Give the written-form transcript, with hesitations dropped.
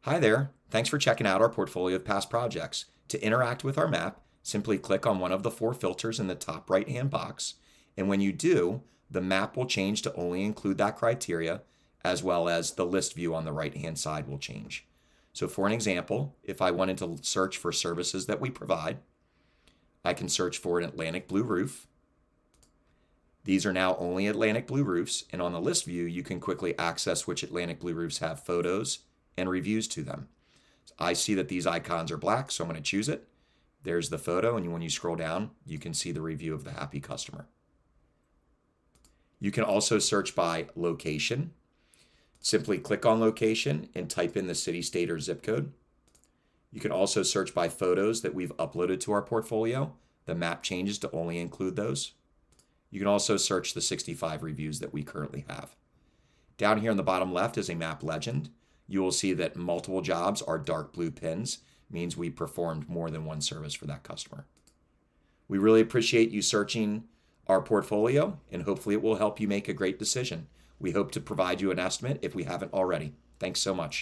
Hi there. Thanks for checking out our portfolio of past projects. To interact with our map, simply click on one of the four filters in the top right-hand box. And when you do, the map will change to only include that criteria, as well as the list view on the right-hand side will change. So for an example, if I wanted to search for services that we provide, I can search for an Atlantic blue roof. These are now only Atlantic blue roofs, and on the list view, you can quickly access which Atlantic blue roofs have photos and reviews to them. I see that these icons are black, so I'm going to choose it. There's the photo, and when you scroll down, you can see the review of the happy customer. You can also search by location. Simply click on location and type in the city, state, or zip code. You can also search by photos that we've uploaded to our portfolio. The map changes to only include those. You can also search the 65 reviews that we currently have. Down here in the bottom left is a map legend. You will see that multiple jobs are dark blue pins, means we performed more than one service for that customer. We really appreciate you searching our portfolio, and hopefully it will help you make a great decision. We hope to provide you an estimate if we haven't already. Thanks so much.